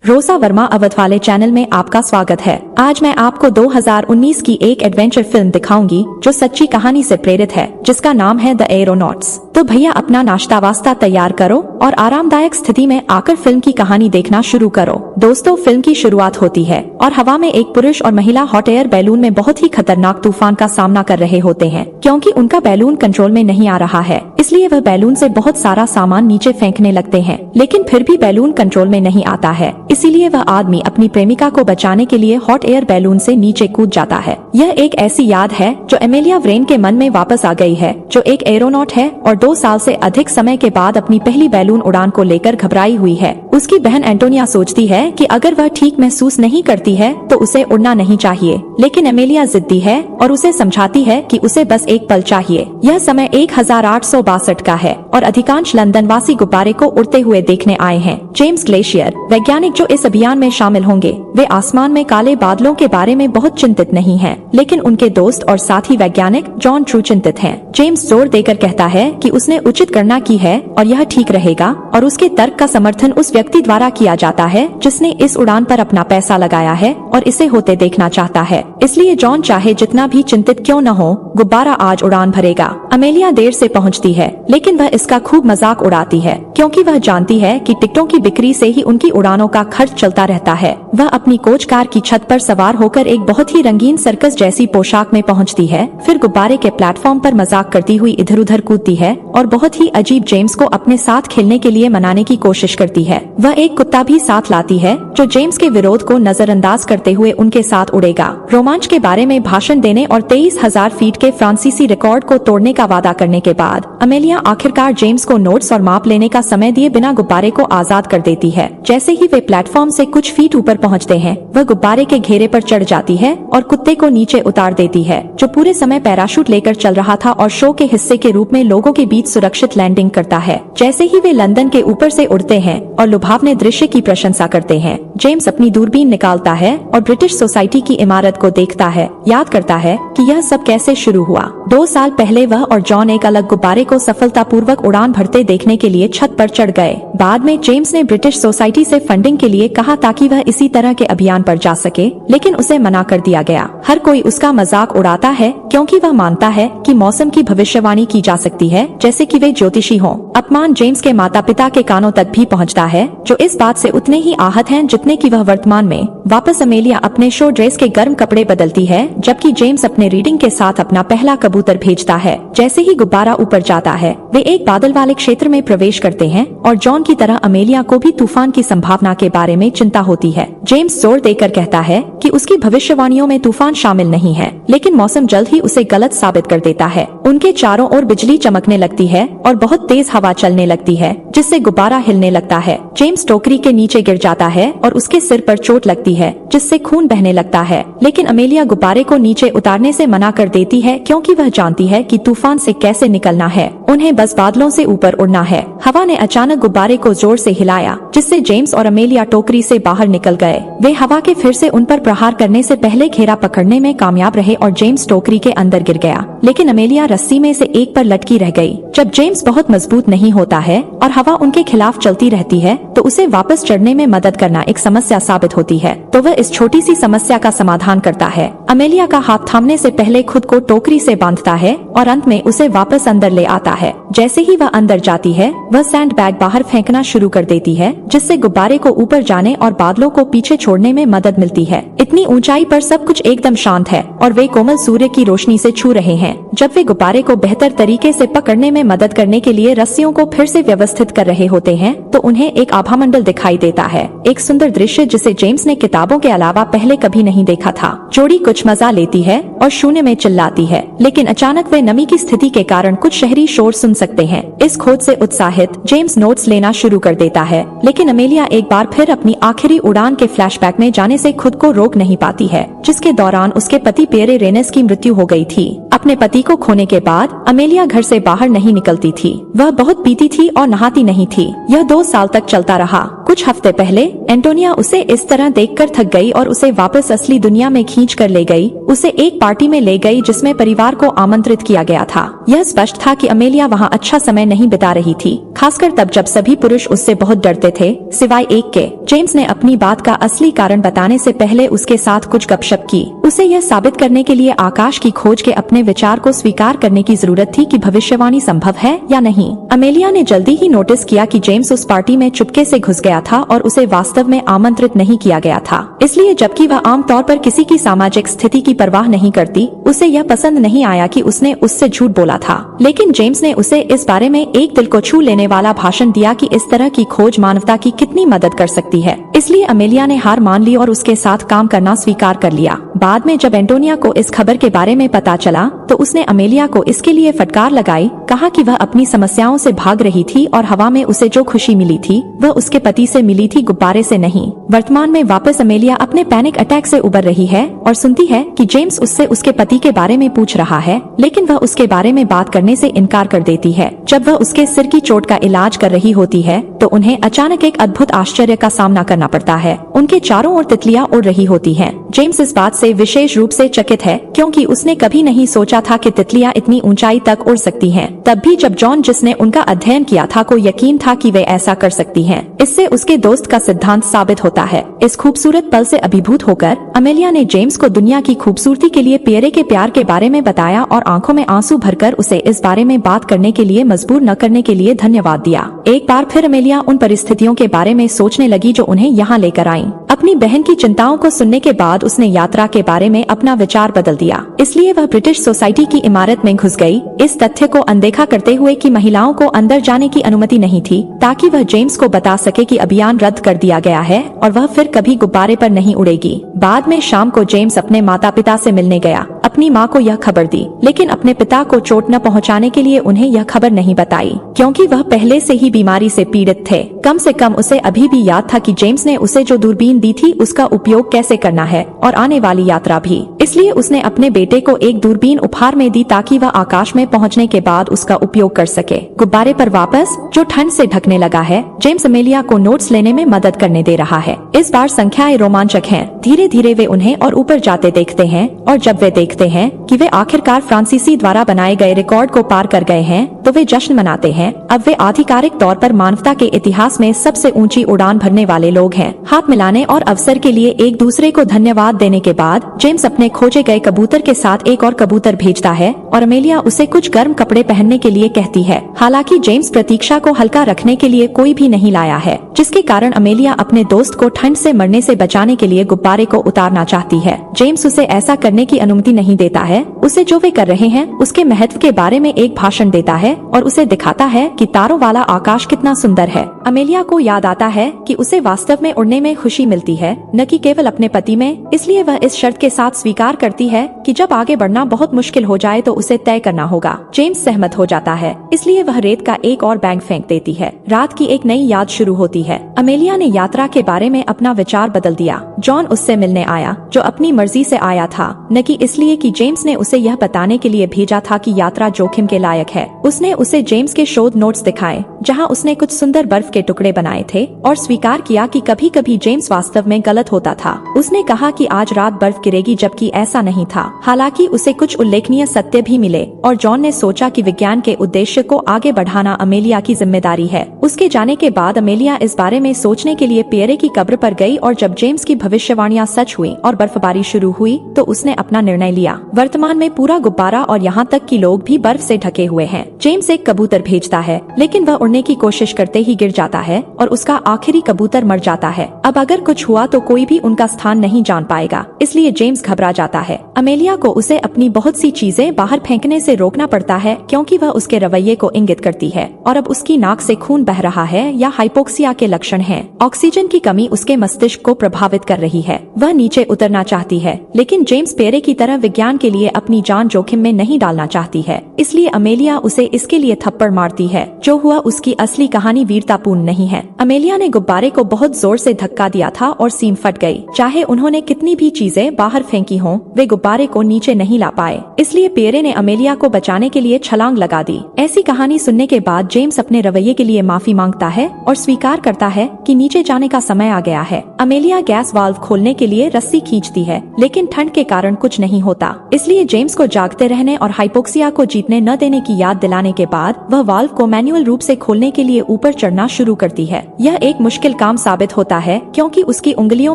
रोसा वर्मा अवध वाले चैनल में आपका स्वागत है। आज मैं आपको 2019 की एक एडवेंचर फिल्म दिखाऊंगी जो सच्ची कहानी से प्रेरित है, जिसका नाम है द एरोनॉट्स। तो भैया अपना नाश्ता वास्ता तैयार करो और आरामदायक स्थिति में आकर फिल्म की कहानी देखना शुरू करो। दोस्तों, फिल्म की शुरुआत होती है और हवा में एक पुरुष और महिला हॉट एयर बैलून में बहुत ही खतरनाक तूफान का सामना कर रहे होते हैं। क्योंकि उनका बैलून कंट्रोल में नहीं आ रहा है, इसलिए वह बैलून से बहुत सारा सामान नीचे फेंकने लगते हैं, लेकिन फिर भी बैलून कंट्रोल में नहीं आता है। इसीलिए वह आदमी अपनी प्रेमिका को बचाने के लिए हॉट एयर बैलून से नीचे कूद जाता है। यह एक ऐसी याद है जो एमेलिया व्रेन के मन में वापस आ गई है, जो एक एरोनॉट है और 2 साल से अधिक समय के बाद अपनी पहली बैलून उड़ान को लेकर घबराई हुई है। उसकी बहन एंटोनिया सोचती है कि अगर वह ठीक महसूस नहीं करती है तो उसे उड़ना नहीं चाहिए, लेकिन एमेलिया जिद्दी है और उसे समझाती है कि उसे बस एक पल चाहिए। यह समय 1862 का है और अधिकांश लंदन वासी गुब्बारे को उड़ते हुए देखने आए हैं। जेम्स ग्लेशियर, वैज्ञानिक जो इस अभियान में शामिल होंगे, वे आसमान में काले बादलों के बारे में बहुत चिंतित नहीं हैं, लेकिन उनके दोस्त और साथी वैज्ञानिक जॉन ट्रू चिंतित हैं। जेम्स जोर देकर कहता है कि उसने उचित गणना की है और यह ठीक रहेगा, और उसके तर्क का समर्थन उस व्यक्ति द्वारा किया जाता है जिसने इस उड़ान पर अपना पैसा लगाया है और इसे होते देखना चाहता है। इसलिए जॉन चाहे जितना भी चिंतित क्यों न हो, गुब्बारा आज उड़ान भरेगा। अमेलिया देर से पहुंचती है, लेकिन वह इसका खूब मजाक उड़ाती है, क्योंकि वह जानती है कि टिकटों की बिक्री से ही उनकी उड़ानों का खर्च चलता रहता है। वह अपनी कोच कार की छत पर सवार होकर एक बहुत ही रंगीन सर्कस जैसी पोशाक में पहुंचती है, फिर गुब्बारे के प्लेटफॉर्म पर मजाक करती हुई इधर उधर कूदती है और बहुत ही अजीब जेम्स को अपने साथ खेलने के लिए मनाने की कोशिश करती है। वह एक कुत्ता भी साथ लाती है जो जेम्स के विरोध को नजरअंदाज करते हुए उनके साथ उड़ेगा। रोमांच के बारे में भाषण देने और 23,000 फीट के फ्रांसीसी रिकॉर्ड को तोड़ने का वादा करने के बाद अमेलिया आखिरकार जेम्स को नोट्स और माप लेने का समय दिए बिना गुब्बारे को आजाद कर देती है। जैसे ही वे प्लेटफॉर्म से कुछ फीट ऊपर पहुंचते हैं, वह गुब्बारे के घेरे पर चढ़ जाती है और कुत्ते को नीचे उतार देती है, जो पूरे समय पैराशूट लेकर चल रहा था और शो के हिस्से के रूप में लोगों के बीच सुरक्षित लैंडिंग करता है। जैसे ही वे लंदन के ऊपर से उड़ते हैं और लुभावने दृश्य की प्रशंसा करते हैं, जेम्स अपनी दूरबीन निकालता है और ब्रिटिश सोसाइटी की इमारत को देखता है, याद करता है कि यह सब कैसे शुरू हुआ। 2 साल पहले वह और जॉन एक अलग गुब्बारे को सफलतापूर्वक उड़ान भरते देखने के लिए छत पर चढ़ गए। बाद में जेम्स ने ब्रिटिश सोसाइटी से फंडिंग के लिए कहा ताकि वह इसी तरह के अभियान पर जा सके, लेकिन उसे मना कर दिया गया। हर कोई उसका मजाक उड़ाता है क्योंकि वह मानता है कि मौसम की भविष्यवाणी की जा सकती है, जैसे कि वे ज्योतिषी हों। अपमान जेम्स के माता पिता के कानों तक भी पहुंचता है, जो इस बात से उतने ही आहत हैं जितने कि वह वर्तमान में। वापस अमेलिया अपने शो ड्रेस के गर्म कपड़े बदलती है, जबकि जेम्स अपने रीडिंग के साथ अपना पहला कबूतर भेजता है। जैसे ही गुब्बारा ऊपर जाता है, वे एक बादल वाले क्षेत्र में प्रवेश करते हैं और जॉन की तरह अमेलिया को भी तूफान की संभावना के बारे में चिंता होती है। जेम्स जोर देकर कहता है कि उसकी भविष्यवाणियों में तूफान शामिल नहीं है, लेकिन मौसम जल्द ही उसे गलत साबित कर देता है। उनके चारों ओर बिजली चमकने लगती है और बहुत तेज हवा चलने लगती है, जिससे गुब्बारा हिलने लगता है। जेम्स टोकरी के नीचे गिर जाता है और उसके सिर पर चोट लगती है, जिससे खून बहने लगता है, लेकिन अमेलिया गुब्बारे को नीचे उतारने से मना कर देती है, क्योंकि वह जानती है कि तूफान से कैसे निकलना है। उन्हें बस बादलों से ऊपर उड़ना है। हवा ने अचानक गुब्बारे को जोर से हिलाया, जिससे जेम्स और अमेलिया टोकरी से बाहर निकल गए। वे हवा के फिर से उन पर प्रहार करने से पहले घेरा पकड़ने में कामयाब रहे और जेम्स टोकरी के अंदर गिर गया, लेकिन अमेलिया रस्सी में से एक पर लटकी रह गई। जब जेम्स बहुत मजबूत नहीं होता है और हवा उनके खिलाफ चलती रहती है, तो उसे वापस चढ़ने में मदद करना एक समस्या साबित होती है, तो वह इस छोटी सी समस्या का समाधान करता है। अमेलिया का हाथ थामने से पहले खुद को टोकरी से बांधता है और अंत में उसे वापस अंदर ले आता है। जैसे ही वह अंदर जाती है, वह सैंड बैग बाहर फेंकना शुरू कर देती है, जिससे गुब्बारे को ऊपर जाने और बादलों को पीछे छोड़ने में मदद मिलती है। इतनी ऊंचाई पर सब कुछ एकदम शांत है और वे कोमल सूर्य की रोशनी से छू रहे हैं। जब वे गुब्बारे को बेहतर तरीके से पकड़ने में मदद करने के लिए रस्सियों को फिर से व्यवस्थित कर रहे होते हैं, तो उन्हें एक आभामंडल दिखाई देता है, एक सुंदर दृश्य जिसे जेम्स ने किताबों के अलावा पहले कभी नहीं देखा था। जोड़ी कुछ मजा लेती है और शून्य में चिल्लाती है, लेकिन अचानक वे नमी की स्थिति के कारण कुछ शहरी शोर सुन सकते हैं। इस खोज से उत्साहित जेम्स नोट्स लेना शुरू कर देता है, लेकिन अमेलिया एक बार फिर अपनी आखिरी उड़ान के फ्लैशबैक में जाने से खुद को रोक नहीं पाती है, जिसके दौरान उसके पति पियरे रेनेस की मृत्यु हो गई थी। अपने पति को खोने के बाद अमेलिया घर से बाहर नहीं निकलती थी। वह बहुत पीती थी और नहाती नहीं थी। यह 2 साल तक चलता रहा। कुछ हफ्ते पहले एंटोनिया उसे इस तरह देखकर थक गई और उसे वापस असली दुनिया में खींच कर ले गई। उसे एक पार्टी में ले गई जिसमें परिवार को आमंत्रित किया गया था। यह स्पष्ट था कि अमेलिया वहां अच्छा समय नहीं बिता रही थी, खासकर तब जब सभी पुरुष उससे बहुत डरते थे, सिवाय एक के। जेम्स ने अपनी बात का असली कारण बताने से पहले उसके साथ कुछ गपशप की। उसे यह साबित करने के लिए आकाश की खोज के अपने विचार को स्वीकार करने की जरूरत थी कि भविष्यवाणी संभव है या नहीं। अमेलिया ने जल्दी ही नोटिस किया कि जेम्स उस पार्टी में चुपके से घुस गया था और उसे वास्तव में आमंत्रित नहीं किया गया था। इसलिए जबकि वह आमतौर पर किसी की सामाजिक स्थिति की परवाह नहीं करती, उसे यह पसंद नहीं आया कि उसने उससे झूठ बोला था। लेकिन जेम्स ने उसे इस बारे में एक दिल को छू लेने वाला भाषण दिया कि इस तरह की खोज मानवता की कितनी मदद कर सकती है। इसलिए अमेलिया ने हार मान ली और उसके साथ काम करना स्वीकार कर लिया। बाद में जब एंटोनिया को इस खबर के बारे में पता चला तो उसने अमेलिया को इसके लिए फटकार लगाई, कहा कि वह अपनी समस्याओं से भाग रही थी और हवा में उसे जो खुशी मिली थी वह उसके पति से मिली थी, गुब्बारे से नहीं। वर्तमान में वापस अमेलिया अपने पैनिक अटैक से उबर रही है और सुनती है कि जेम्स उससे उसके पति के बारे में पूछ रहा है, लेकिन वह उसके बारे में बात करने से इनकार कर देती है। जब वह उसके सिर की चोट का इलाज कर रही होती है तो उन्हें अचानक एक अद्भुत आश्चर्य का सामना करना पड़ता है। उनके चारों ओर तितलियां उड़ रही होती हैं। जेम्स इस बात से विशेष रूप से चकित है क्योंकि उसने कभी नहीं सोचा था कि तितलियां इतनी ऊंचाई तक उड़ सकती हैं। तब भी जब जॉन, जिसने उनका अध्ययन किया था, को यकीन था कि वे ऐसा कर सकती हैं। इससे उसके दोस्त का सिद्धांत साबित होता है। इस खूबसूरत पल से अभिभूत होकर अमेलिया ने जेम्स को दुनिया की खूबसूरती के लिए पियरे के प्यार के बारे में बताया और आंखों में आंसू भरकर उसे इस बारे में बात करने के लिए मजबूर न करने के लिए धन्यवाद दिया। एक बार फिर अमेलिया उन परिस्थितियों के बारे में सोचने लगी जो उन्हें यहाँ लेकर आईं। अपनी बहन की चिंताओं को सुनने के बाद उसने यात्रा के बारे में अपना विचार बदल दिया। इसलिए वह ब्रिटिश सोसाइटी की इमारत में घुस गई, इस तथ्य को अनदेखा करते हुए कि महिलाओं को अंदर जाने की अनुमति नहीं थी, ताकि वह जेम्स को बता सके कि अभियान रद्द कर दिया गया है और वह फिर कभी गुब्बारे पर नहीं उड़ेगी। बाद में शाम को जेम्स अपने माता पिता से मिलने गया। अपनी माँ को यह खबर दी, लेकिन अपने पिता को चोट न पहुँचाने के लिए उन्हें यह खबर नहीं बताई, क्योंकि वह पहले से ही बीमारी से पीड़ित थे। कम से कम उसे अभी भी याद था कि जेम्स ने उसे जो दूरबीन दी थी उसका उपयोग कैसे करना है और आने वाली यात्रा भी। इसलिए उसने अपने बेटे को एक दूरबीन उपहार में दी ताकि वह आकाश में पहुंचने के बाद उसका उपयोग कर सके। गुब्बारे पर वापस, जो ठंड से ढकने लगा है, जेम्स अमेलिया को नोट्स लेने में मदद करने दे रहा है। इस बार संख्याएं रोमांचक हैं। धीरे धीरे वे उन्हें और ऊपर जाते देखते हैं और जब वे देखते हैं कि वे आखिरकार फ्रांसीसी द्वारा बनाए गए रिकॉर्ड को पार कर गए हैं तो वे जश्न मनाते हैं। अब वे आधिकारिक तौर पर मानवता के इतिहास में सबसे ऊंची उड़ान भरने वाले लोग हैं। हाथ मिलाने और अवसर के लिए एक दूसरे को धन्यवाद देने के बाद जेम्स अपने खोजे गए कबूतर के साथ एक और कबूतर भेजता है और अमेलिया उसे कुछ गर्म कपड़े पहनने के लिए कहती है। हालांकि जेम्स प्रतीक्षा को हल्का रखने के लिए कोई भी नहीं लाया है, जिसके कारण अमेलिया अपने दोस्त को ठंड से मरने से बचाने के लिए गुब्बारे को उतारना चाहती है। जेम्स उसे ऐसा करने की अनुमति नहीं देता है। उसे जो वे कर रहे हैं उसके महत्व के बारे में एक भाषण देता है और उसे दिखाता है कि तारों वाला आकाश कितना सुंदर है। अमेलिया को याद आता है कि उसे वास्तव में उड़ने में खुशी मिलती है, न कि केवल अपने पति में। इसलिए वह इस शर्त के साथ स्वीकार करती है कि जब आगे बढ़ना बहुत मुश्किल हो जाए तो उसे तय करना होगा। जेम्स सहमत हो जाता है, इसलिए वह रेत का एक और बैंग फेंक देती है। रात की एक नई याद शुरू होती है। अमेलिया ने यात्रा के बारे में अपना विचार बदल दिया। जॉन उससे मिलने आया, जो अपनी मर्जी से आया था, न कि इसलिए कि जेम्स ने उसे यह बताने के लिए भेजा था कि यात्रा जोखिम के लायक है। उसने उसे जेम्स के शोध नोट्स दिखाए, जहां उसने कुछ सुंदर बर्फ के टुकड़े बनाए थे, और स्वीकार किया कि कभी कभी जेम्स वास्तव में गलत होता था। उसने कहा कि आज रात बर्फ गिरेगी, जबकि ऐसा नहीं था। हालांकि उसे कुछ उल्लेखनीय सत्य भी मिले और जॉन ने सोचा कि विज्ञान के उद्देश्य को आगे बढ़ाना अमेलिया की जिम्मेदारी है। उसके जाने के बाद अमेलिया इस बारे में सोचने के लिए पियरे की कब्र पर गई और जब जेम्स की भविष्यवाणियां सच हुई और बर्फबारी शुरू हुई तो उसने अपना निर्णय लिया। वर्तमान में पूरा गुब्बारा और यहाँ तक कि लोग भी बर्फ से ढके हुए हैं। जेम्स एक कबूतर भेजता है, लेकिन वह उड़ने की कोशिश करते ही गिर जाता है और उसका आखिरी कबूतर मर जाता है। अब अगर कुछ हुआ तो कोई भी उनका स्थान नहीं जान पाएगा, इसलिए जेम्स घबरा जाता है। अमेलिया को उसे अपनी बहुत सी चीजें बाहर फेंकने से रोकना पड़ता है क्योंकि वह उसके रवैये को इंगित करती है और अब उसकी नाक से खून बह रहा है या हाइपोक्सिया के लक्षण हैं। ऑक्सीजन की कमी उसके मस्तिष्क को प्रभावित कर रही है। वह नीचे उतरना चाहती है, लेकिन जेम्स पियरे की तरह विज्ञान के लिए अपनी जान जोखिम में नहीं डालना चाहती है। इसलिए अमेलिया उसे इसके लिए थप्पड़ मारती है। जो हुआ उसकी असली कहानी वीरतापूर्ण नहीं है। अमेलिया ने गुब्बारे को बहुत जोर से धक्का दिया था और सीम फट गई। चाहे उन्होंने कितनी भी चीजें बाहर फेंकी हों, वे गुब्बारे को नीचे नहीं ला पाए। इसलिए पियरे ने अमेलिया को बचाने के लिए छलांग लगा दी। ऐसी कहानी सुनने के बाद जेम्स अपने रवैये के लिए माफी मांगता है और स्वीकार करता है कि नीचे जाने का समय आ गया है। अमेलिया गैस वाल्व खोलने के लिए रस्सी खींचती है, लेकिन ठंड के कारण कुछ नहीं होता। इसलिए जेम्स को जागते रहने और हाइपोक्सिया को जीतने न देने की याद दिलाने के बाद वह वाल्व को मैन्युअल रूप से खोलने के लिए ऊपर चढ़ना शुरू करती है। यह एक मुश्किल काम साबित होता है क्योंकि उसकी उंगलियों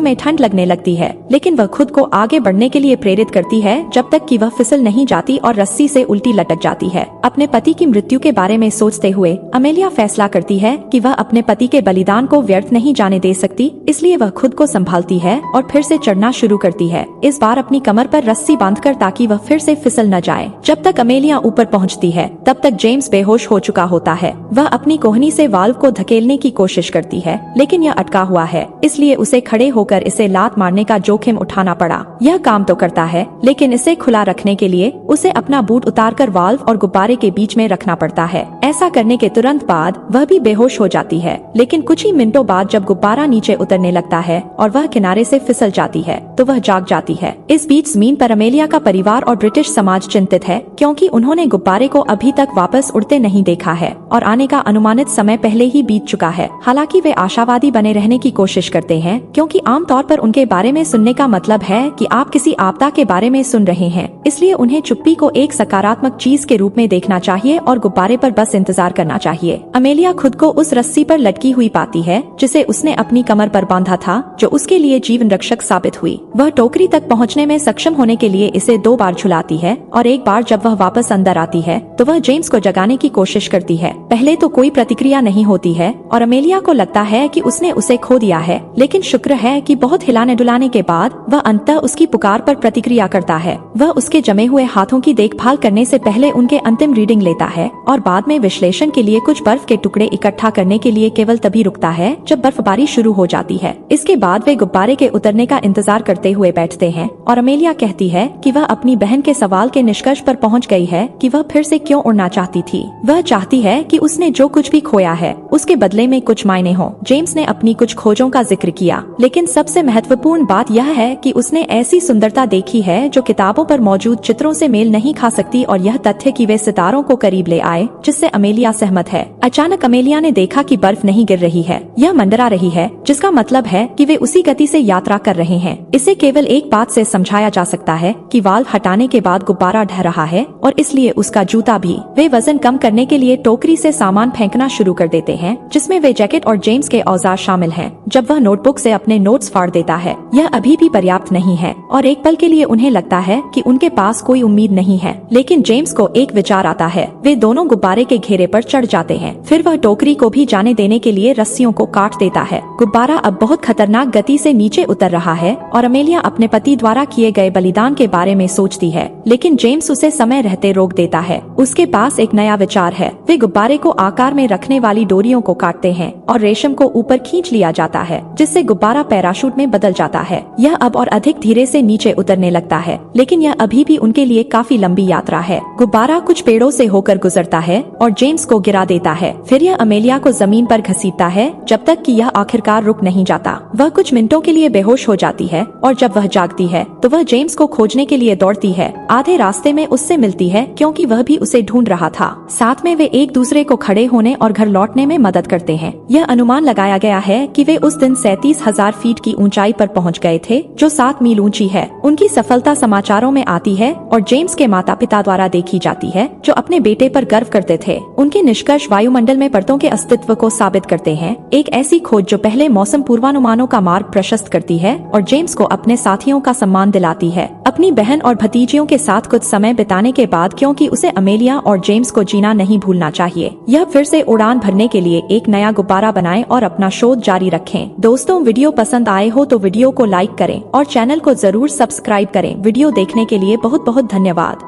में ठंड लगने लगती है, लेकिन वह खुद को आगे बढ़ने के लिए प्रेरित करती है जब तक कि वह फिसल नहीं जाती और रस्सी से उल्टी लटक जाती है। अपने पति की मृत्यु के बारे में सोचते हुए अमेलिया फैसला करती है कि वह अपने पति के बलिदान को व्यर्थ नहीं जाने दे सकती, इसलिए वह खुद को संभालती है और फिर से चढ़ना शुरू करती है, इस बार अपनी कमर पर रस्सी बांधकर ताकि वह फिर से फिसल न जाए। जब तक अमेलिया ऊपर पहुंचती है तब तक जेम्स बेहोश हो चुका होता है। वह अपनी कोहनी से वाल्व को धकेलने की कोशिश करती है, लेकिन यह अटका हुआ है, इसलिए उसे खड़े होकर इसे लात मारने का जोखिम उठाना पड़ा। यह काम तो करता है, लेकिन इसे खुला रखने के लिए उसे अपना बूट उतारकर वाल्व और गुब्बारे के बीच में रखना पड़ता है। ऐसा करने के तुरंत बाद वह भी बेहोश हो जाती है, लेकिन कुछ ही मिनटों बाद जब गुब्बारा नीचे उतरने लगता है और वह किनारे से फिसल जाती है तो वह जाग जाती है। इस बीच जमीन पर अमेलिया का परिवार और ब्रिटिश समाज चिंतित है क्योंकि उन्होंने गुब्बारे को अभी तक वापस उड़ते नहीं देखा है और आने का अनुमानित समय पहले ही बीत चुका है। हालांकि वे आशावादी बने रहने की कोशिश करते हैं क्योंकि आमतौर पर उनके बारे में सुनने का मतलब है कि आप किसी आपदा के बारे में सुन रहे हैं, इसलिए उन्हें चुप्पी को एक सकारात्मक चीज के रूप में देखना चाहिए और गुब्बारे पर बस इंतजार करना चाहिए। अमेलिया खुद को उस रस्सी पर लटकी हुई पाती है जिसे उसने अपनी कमर पर बांधा था, जो उसके लिए जीवन रक्षक साबित हुई। वह टोकरी तक पहुंचने में सक्षम होने के लिए इसे 2 बार झुलाती है और एक बार जब वह वापस अंदर आती है तो वह जेम्स को जगाने की कोशिश करती है। पहले तो कोई प्रतिक्रिया नहीं होती है और अमेलिया को लगता है कि उसने उसे खो दिया है, लेकिन शुक्र है कि बहुत हिलाने डुलाने के बाद वह अंततः उसकी पुकार पर प्रतिक्रिया करता है। वह उसके जमे हुए हाथों की देखभाल करने से पहले उनके अंतिम रीडिंग लेता है और बाद में विश्लेषण के लिए कुछ बर्फ के टुकड़े इकट्ठा करने के लिए केवल तभी रुकता है जब बर्फबारी शुरू हो जाती है। इसके बाद वे गुब्बारे के उतरने का इंतजार करते हुए बैठते हैं और अमेलिया कहती है कि वह अपनी बहन के सवाल के निष्कर्ष पर पहुंच गई है कि वह फिर से क्यों उड़ना चाहती थी। वह चाहती है कि उसने जो कुछ भी खोया है उसके बदले में कुछ मायने हो। जेम्स ने अपनी कुछ खोजों का जिक्र किया, लेकिन सबसे महत्वपूर्ण बात यह है कि उसने ऐसी सुंदरता देखी है जो किताबों पर मौजूद चित्रों से मेल नहीं खा सकती और यह तथ्य कि वे सितारों को करीब ले आए जिससे अमेलिया सहमत है। अचानक अमेलिया ने देखा कि बर्फ नहीं गिर रही है, यह मंडरा रही है, जिसका मतलब है कि वे उसी गति से यात्रा कर रहे हैं। इसे केवल एक बात से समझाया जा सकता है कि वाल्व हटाने के बाद गुब्बारा ढह रहा है और इसलिए उसका जूता भी। वे वजन कम करने के लिए टोकरी से सामान फेंकना शुरू कर देते हैं, जिसमें वे जैकेट और जेम्स के औजार शामिल हैं। जब वह नोटबुक से अपने नोट्स फाड़ देता है, यह अभी भी पर्याप्त नहीं है और एक पल के लिए उन्हें लगता है कि उनके पास कोई उम्मीद नहीं है, लेकिन जेम्स को एक विचार आता है। वे दोनों गुब्बारे के घेरे पर चढ़ जाते हैं। फिर वह टोकरी को भी जाने देने के लिए रस्सियों को काट देता है। गुब्बारा अब बहुत खतरनाक गति से नीचे उतर रहा है और अमेलिया अपने पति द्वारा किए गए बलिदान के बारे में सोचती है, लेकिन जेम्स उसे समय रहते रोक देता है। उसके पास एक नया विचार है। वे गुब्बारे को आकार में रखने वाली डोरियों को काटते हैं और रेशम को ऊपर खींच लिया जाता है, जिससे गुब्बारा पैराशूट में बदल जाता है। यह अब और अधिक धीरे से नीचे उतरने लगता है, लेकिन यह अभी भी उनके लिए काफी लंबी यात्रा है। गुब्बारा कुछ पेड़ों से होकर गुजरता है और जेम्स को गिरा देता है। फिर यह अमेलिया को जमीन पर घसीटता है जब तक कि यह आखिरकार रुक नहीं जाता। वह कुछ मिनटों के लिए बेहोश हो जाती है और जब वह जागती है तो वह जेम्स को खोजने के लिए दौड़ती है। आधे रास्ते में उससे मिलती है क्योंकि वह भी उसे ढूंढ रहा था। साथ में वे एक दूसरे को खड़े होने और घर लौटने में मदद करते हैं। यह अनुमान लगाया गया है कि वे उस दिन 37,000 फीट की ऊंचाई पर पहुंच गए थे, जो 7 मील ऊंची है। उनकी सफलता समाचारों में आती है और जेम्स के माता पिता द्वारा देखी जाती है, जो अपने बेटे पर गर्व करते थे। उनके निष्कर्ष वायुमंडल में परतों के अस्तित्व को साबित करते हैं, एक ऐसी खोज जो पहले मौसम पूर्वानुमानों का मार्ग प्रशस्त करती है और जेम्स को अपने साथियों का सम्मान दिलाती है। अपनी बहन और भतीजियों के साथ कुछ समय बिताने के बाद, क्योंकि उसे अमेलिया और जेम्स को जीना नहीं भूलना चाहिए। यह फिर से उड़ान भरने के लिए एक नया गुब्बारा बनाएं और अपना शोध जारी रखें। दोस्तों, वीडियो पसंद आए हो तो वीडियो को लाइक करें और चैनल को जरूर सब्सक्राइब करें। वीडियो देखने के लिए बहुत बहुत धन्यवाद।